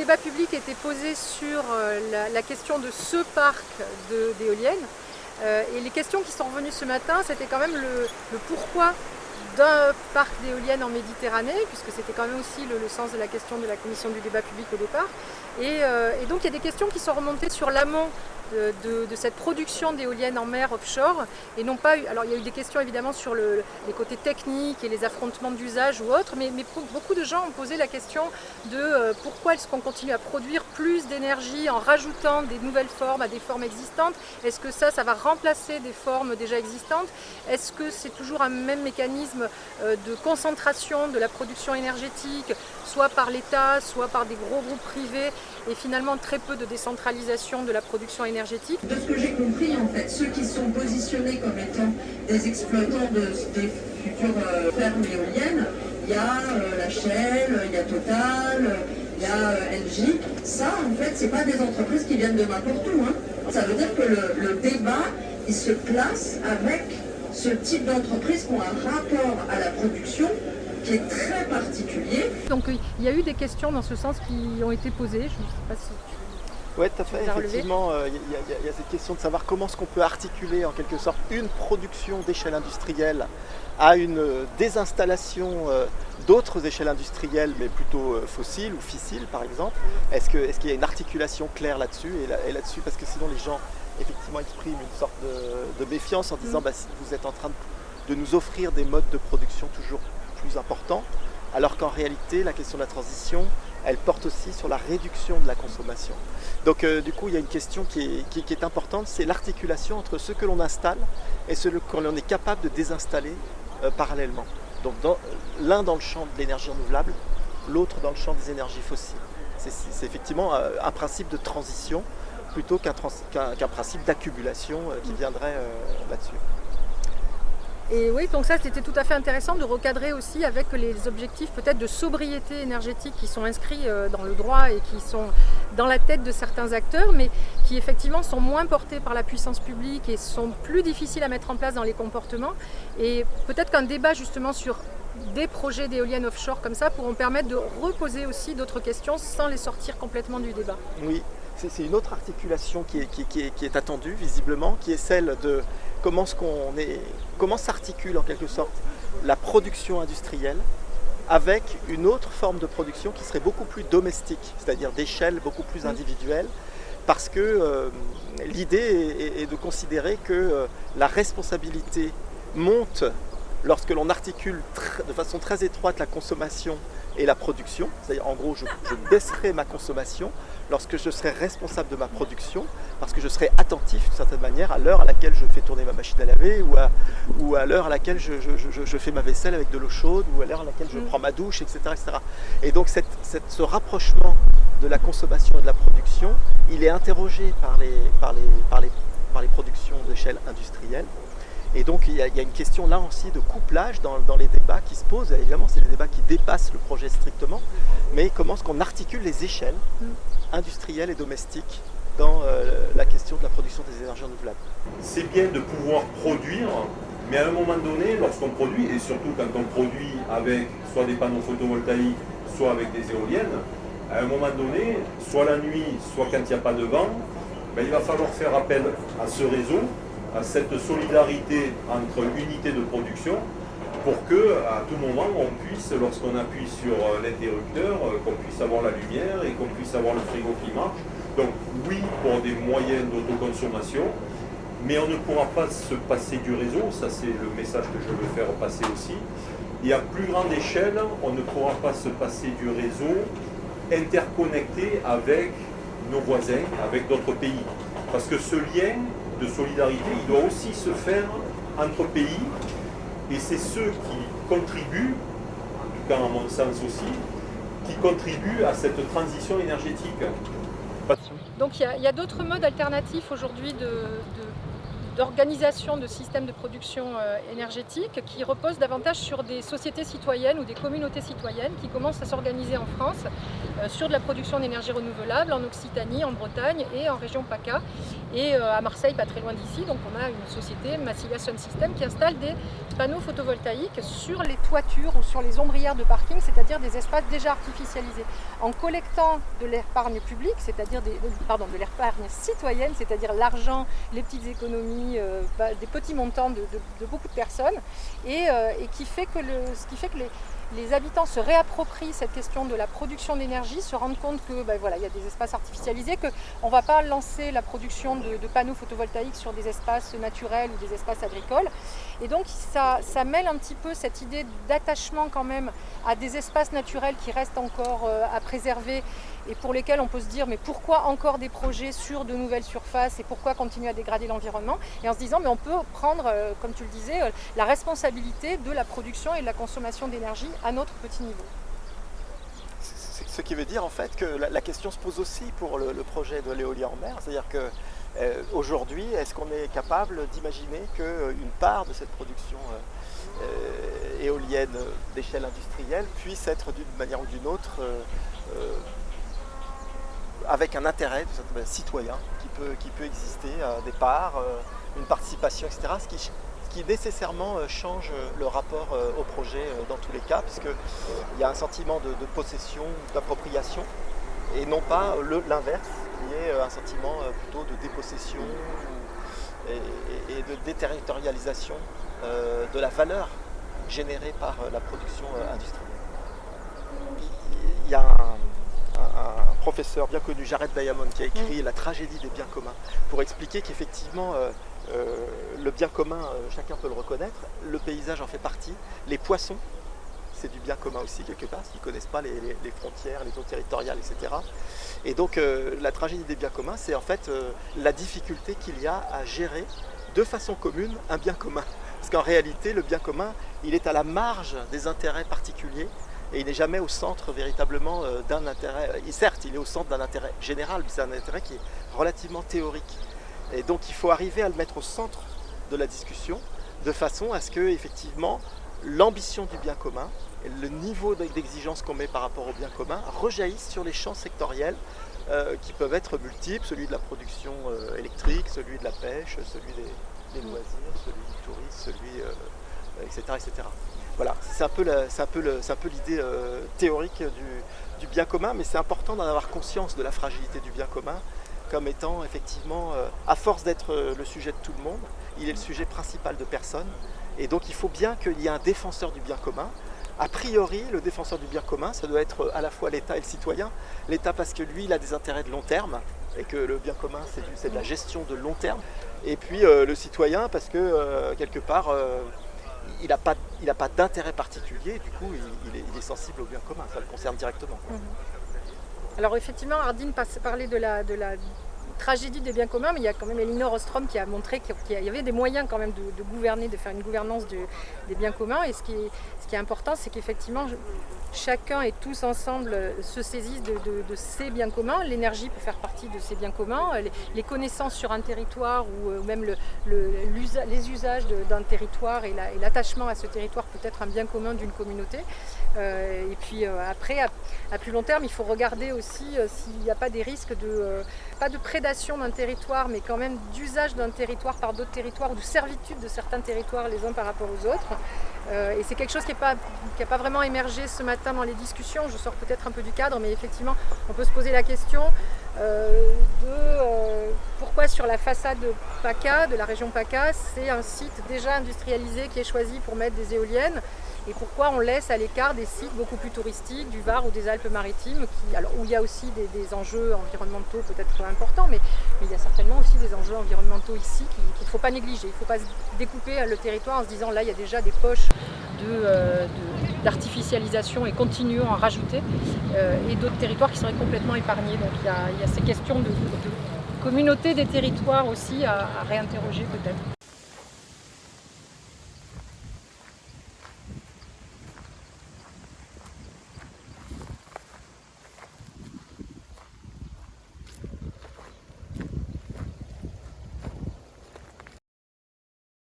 débat public était posé sur la question de ce parc d'éoliennes. Et les questions qui sont revenues ce matin, c'était quand même le pourquoi d'un parc d'éoliennes en Méditerranée, puisque c'était quand même aussi le sens de la question de la commission du débat public au départ. Et donc il y a des questions qui sont remontées sur l'amont de cette production d'éoliennes en mer offshore, et non pas, alors il y a eu des questions évidemment sur les côtés techniques et les affrontements d'usage ou autres, mais beaucoup de gens ont posé la question de pourquoi est-ce qu'on continue à produire plus d'énergie en rajoutant des nouvelles formes à des formes existantes. Est-ce que ça va remplacer des formes déjà existantes? Est-ce que c'est toujours un même mécanisme de concentration de la production énergétique, soit par l'État, soit par des gros groupes privés, et finalement très peu de décentralisation de la production énergétique? De ce que j'ai compris, en fait, ceux qui sont positionnés comme étant des exploitants des futures fermes éoliennes, il y a la Shell, il y a Total, il y a LG. Ça, en fait, c'est pas des entreprises qui viennent de n'importe où. Hein. Ça veut dire que le débat, il se place avec ce type d'entreprises qui ont un rapport à la production qui est très particulier. Donc il y a eu des questions dans ce sens qui ont été posées. Je ne sais pas si tu... Oui, tout à fait. Effectivement, il y a cette question de savoir comment est-ce qu'on peut articuler en quelque sorte une production d'échelle industrielle à une désinstallation d'autres échelles industrielles, mais plutôt fossiles ou fissiles par exemple. Est-ce qu'il y a une articulation claire là-dessus et là-dessus, parce que sinon les gens effectivement expriment une sorte de méfiance en disant bah, si vous êtes en train de nous offrir des modes de production toujours plus importants, alors qu'en réalité la question de la transition, elle porte aussi sur la réduction de la consommation. Donc du coup, il y a une question qui est importante, c'est l'articulation entre ce que l'on installe et ce que l'on est capable de désinstaller parallèlement. Donc l'un dans le champ de l'énergie renouvelable, l'autre dans le champ des énergies fossiles. C'est effectivement un principe de transition plutôt qu'un principe d'accumulation qui viendrait là-dessus. Et oui, donc ça c'était tout à fait intéressant de recadrer aussi avec les objectifs peut-être de sobriété énergétique qui sont inscrits dans le droit et qui sont dans la tête de certains acteurs, mais qui effectivement sont moins portés par la puissance publique et sont plus difficiles à mettre en place dans les comportements. Et peut-être qu'un débat justement sur des projets d'éoliennes offshore comme ça pourront permettre de reposer aussi d'autres questions sans les sortir complètement du débat. Oui, c'est une autre articulation qui est attendue visiblement, qui est celle de comment s'articule en quelque sorte la production industrielle avec une autre forme de production qui serait beaucoup plus domestique, c'est-à-dire d'échelle beaucoup plus individuelle, parce que l'idée est de considérer que la responsabilité monte lorsque l'on articule de façon très étroite la consommation et la production, c'est-à-dire en gros je baisserai ma consommation lorsque je serai responsable de ma production, parce que je serai attentif d'une certaine manière à l'heure à laquelle je fais tourner ma machine à laver ou à l'heure à laquelle je fais ma vaisselle avec de l'eau chaude ou à l'heure à laquelle je prends ma douche, etc. etc. Et donc ce rapprochement de la consommation et de la production, il est interrogé par les productions d'échelle industrielle. Et donc il y a une question là aussi de couplage dans les débats qui se posent. Évidemment, c'est des débats qui dépassent le projet strictement, mais comment est-ce qu'on articule les échelles industrielles et domestiques dans la question de la production des énergies renouvelables. C'est bien de pouvoir produire, mais à un moment donné, lorsqu'on produit, et surtout quand on produit avec soit des panneaux photovoltaïques, soit avec des éoliennes, à un moment donné, soit la nuit, soit quand il n'y a pas de vent, ben, il va falloir faire appel à ce réseau, à cette solidarité entre unités de production, pour que à tout moment on puisse, lorsqu'on appuie sur l'interrupteur, qu'on puisse avoir la lumière et qu'on puisse avoir le frigo qui marche. Donc oui, pour des moyens d'autoconsommation, mais on ne pourra pas se passer du réseau, ça c'est le message que je veux faire passer aussi. Et à plus grande échelle, on ne pourra pas se passer du réseau interconnecté avec nos voisins, avec d'autres pays. Parce que ce lien de solidarité, il doit aussi se faire entre pays, et c'est ceux qui contribuent, en tout cas à mon sens aussi, qui contribuent à cette transition énergétique. Donc il y a d'autres modes alternatifs aujourd'hui de d'organisation de systèmes de production énergétique qui reposent davantage sur des sociétés citoyennes ou des communautés citoyennes qui commencent à s'organiser en France sur de la production d'énergie renouvelable en Occitanie, en Bretagne et en région PACA. Et à Marseille, pas très loin d'ici, donc on a une société, Massilia Sun System, qui installe des panneaux photovoltaïques sur les toitures ou sur les ombrières de parking, c'est-à-dire des espaces déjà artificialisés, en collectant de l'épargne publique, c'est-à-dire de l'épargne citoyenne, c'est-à-dire l'argent, les petites économies, des petits montants de beaucoup de personnes, et qui fait que les habitants se réapproprient cette question de la production d'énergie, se rendent compte que voilà, il y a des espaces artificialisés, qu'on ne va pas lancer la production de panneaux photovoltaïques sur des espaces naturels ou des espaces agricoles. Et donc ça mêle un petit peu cette idée d'attachement quand même à des espaces naturels qui restent encore à préserver et pour lesquels on peut se dire mais pourquoi encore des projets sur de nouvelles surfaces et pourquoi continuer à dégrader l'environnement, et en se disant mais on peut prendre, comme tu le disais, la responsabilité de la production et de la consommation d'énergie à notre petit niveau. Ce qui veut dire en fait que la question se pose aussi pour le projet de l'éolien en mer, c'est-à-dire que aujourd'hui, est-ce qu'on est capable d'imaginer qu'une part de cette production éolienne d'échelle industrielle puisse être d'une manière ou d'une autre avec un intérêt citoyen qui peut exister, des parts, une participation, etc. Ce qui nécessairement change le rapport au projet dans tous les cas, puisqu'il y a un sentiment de possession, d'appropriation, et non pas l'inverse, qui est un sentiment plutôt de dépossession et de déterritorialisation de la valeur générée par la production industrielle. Il y a un professeur bien connu, Jared Diamond, qui a écrit La tragédie des biens communs, pour expliquer qu'effectivement le bien commun, chacun peut le reconnaître, le paysage en fait partie, les poissons, c'est du bien commun aussi quelque part, parce qu'ils ne connaissent pas les frontières, les eaux territoriales, etc. Et donc la tragédie des biens communs, c'est en fait la difficulté qu'il y a à gérer de façon commune un bien commun. Parce qu'en réalité, le bien commun, il est à la marge des intérêts particuliers, et il n'est jamais au centre véritablement d'un intérêt. Certes, il est au centre d'un intérêt général, mais c'est un intérêt qui est relativement théorique. Et donc il faut arriver à le mettre au centre de la discussion, de façon à ce que, effectivement, l'ambition du bien commun, et le niveau d'exigence qu'on met par rapport au bien commun, rejaillissent sur les champs sectoriels qui peuvent être multiples, celui de la production électrique, celui de la pêche, celui des loisirs, celui du tourisme, etc., etc. Voilà, c'est un peu l'idée théorique du bien commun, mais c'est important d'en avoir conscience de la fragilité du bien commun comme étant effectivement, à force d'être le sujet de tout le monde, il est le sujet principal de personne. Et donc il faut bien qu'il y ait un défenseur du bien commun. A priori, le défenseur du bien commun, ça doit être à la fois l'État et le citoyen. L'État parce que lui, il a des intérêts de long terme, et que le bien commun, c'est de la gestion de long terme. Et puis le citoyen parce que, quelque part, il n'a pas d'intérêt particulier, du coup il est sensible au bien commun, ça le concerne directement. Alors effectivement, Ardine parlait de la tragédie des biens communs, mais il y a quand même Elinor Ostrom qui a montré qu'il y avait des moyens quand même de gouverner, de faire une gouvernance des biens communs. Et ce qui est important, c'est qu'effectivement, chacun et tous ensemble se saisissent de ces biens communs. L'énergie peut faire partie de ces biens communs, les connaissances sur un territoire ou même les usages d'un territoire et l'attachement à ce territoire peut être un bien commun d'une communauté. Et puis après, à plus long terme, il faut regarder aussi s'il n'y a pas des risques pas de prédation d'un territoire, mais quand même d'usage d'un territoire par d'autres territoires, ou de servitude de certains territoires les uns par rapport aux autres. Et c'est quelque chose qui n'a pas vraiment émergé ce matin dans les discussions. Je sors peut-être un peu du cadre, mais effectivement, on peut se poser la question pourquoi sur la façade de PACA, de la région PACA, c'est un site déjà industrialisé qui est choisi pour mettre des éoliennes. Et pourquoi on laisse à l'écart des sites beaucoup plus touristiques, du Var ou des Alpes-Maritimes, où il y a aussi des enjeux environnementaux peut-être importants, mais il y a certainement aussi des enjeux environnementaux ici qu'il ne faut pas négliger. Il ne faut pas découper le territoire en se disant là il y a déjà des poches d'artificialisation et continuons à en rajouter, et d'autres territoires qui seraient complètement épargnés. Donc il y a ces questions de communauté des territoires aussi à réinterroger peut-être.